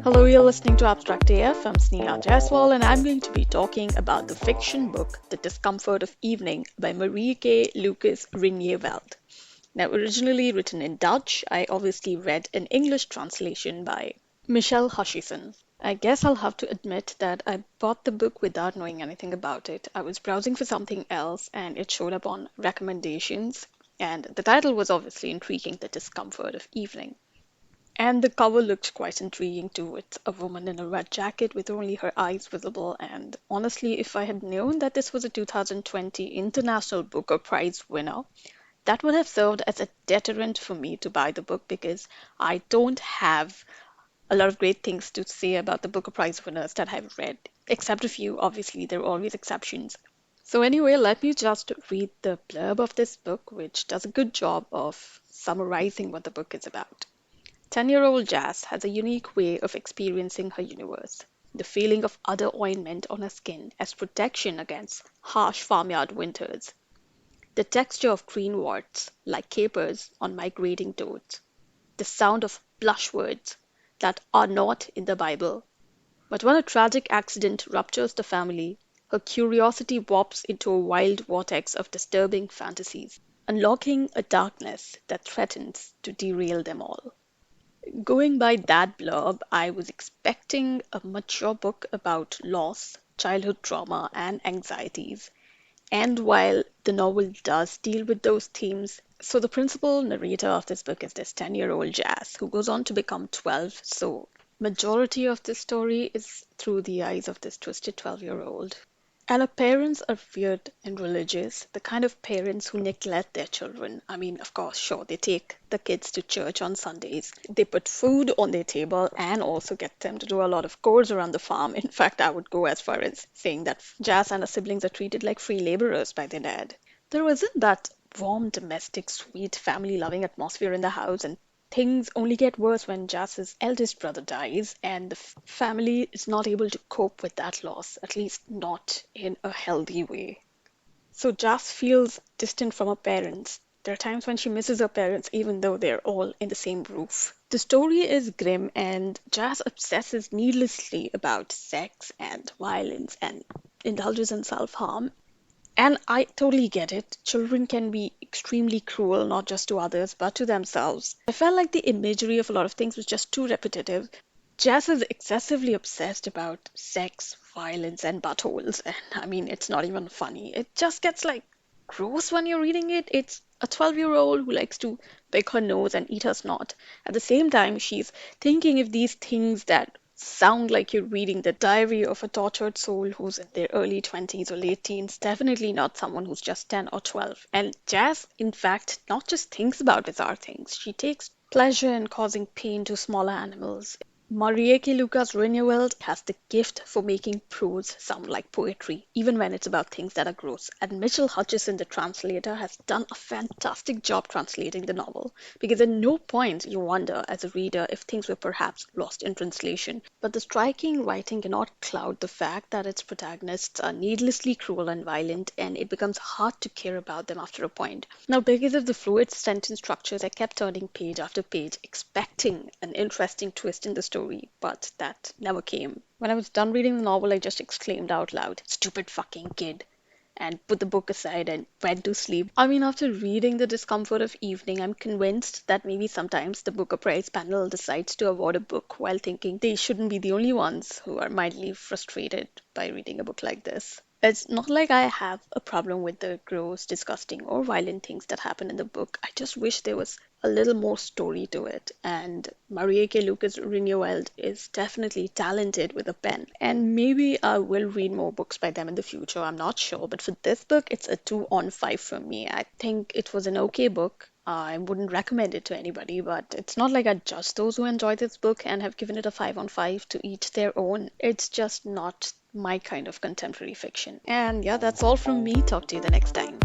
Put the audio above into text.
Hello, you're listening to Abstract AF. I'm Sneha Jaiswal, and I'm going to be talking about the fiction book The Discomfort of Evening by Marieke Lucas Rijneveld. Now, originally written in Dutch, I obviously read an English translation by Michelle Hutchison. I guess I'll have to admit that I bought the book without knowing anything about it. I was browsing for something else, and it showed up on recommendations, and the title was obviously intriguing, The Discomfort of Evening. And the cover looked quite intriguing too. It's a woman in a red jacket with only her eyes visible. And honestly, if I had known that this was a 2020 International Booker Prize winner, that would have served as a deterrent for me to buy the book because I don't have a lot of great things to say about the Booker Prize winners that I've read, except a few. Obviously, there are always exceptions. So, anyway, let me just read the blurb of this book, which does a good job of summarizing what the book is about. 10-year-old Jazz has a unique way of experiencing her universe. The feeling of udder ointment on her skin as protection against harsh farmyard winters. The texture of green warts like capers on migrating toads. The sound of blush words that are not in the Bible. But when a tragic accident ruptures the family, her curiosity warps into a wild vortex of disturbing fantasies, unlocking a darkness that threatens to derail them all. Going by that blurb, I was expecting a mature book about loss, childhood trauma, and anxieties. And while the novel does deal with those themes, so the principal narrator of this book is this 10-year-old Jazz who goes on to become 12. So majority of the story is through the eyes of this twisted 12-year-old. And her parents are weird and religious, the kind of parents who neglect their children. I mean, of course, sure, they take the kids to church on Sundays. They put food on their table and also get them to do a lot of chores around the farm. In fact, I would go as far as saying that Jazz and her siblings are treated like free laborers by their dad. There isn't that warm, domestic, sweet, family-loving atmosphere in the house, and things only get worse when Jazz's eldest brother dies, and the family is not able to cope with that loss, at least not in a healthy way. So Jazz feels distant from her parents. There are times when she misses her parents, even though they're all in the same roof. The story is grim, and Jazz obsesses needlessly about sex and violence and indulges in self harm. And I totally get it. Children can be extremely cruel, not just to others, but to themselves. I felt like the imagery of a lot of things was just too repetitive. Jazz is excessively obsessed about sex, violence, and buttholes. And I mean, it's not even funny. It just gets like gross when you're reading it. It's a 12-year-old who likes to pick her nose and eat her snot. At the same time, she's thinking if these things that sound like you're reading the diary of a tortured soul who's in their early 20s or late teens, definitely not someone who's just 10 or 12. And Jazz, in fact, not just thinks about bizarre things, she takes pleasure in causing pain to smaller animals. Marieke Lucas Rijneveld has the gift for making prose sound like poetry, even when it's about things that are gross. And Mitchell Hutchison, the translator, has done a fantastic job translating the novel, because at no point you wonder as a reader if things were perhaps lost in translation. But the striking writing cannot cloud the fact that its protagonists are needlessly cruel and violent, and it becomes hard to care about them after a point. Now, because of the fluid sentence structures, I kept turning page after page, expecting an interesting twist in the story, but that never came. When I was done reading the novel, I just exclaimed out loud, "Stupid fucking kid," and put the book aside and went to sleep. I mean, after reading The Discomfort of Evening, I'm convinced that maybe sometimes the Booker Prize panel decides to award a book while thinking they shouldn't be the only ones who are mildly frustrated by reading a book like this. It's not like I have a problem with the gross, disgusting, or violent things that happen in the book. I just wish there was a little more story to it. And Marieke Lucas Rijneveld is definitely talented with a pen. And maybe I will read more books by them in the future. I'm not sure. But for this book, it's a 2 on 5 for me. I think it was an okay book. I wouldn't recommend it to anybody, but it's not like I judge those who enjoy this book and have given it a 5 on 5 to each their own. It's just not my kind of contemporary fiction. And yeah, that's all from me. Talk to you the next time.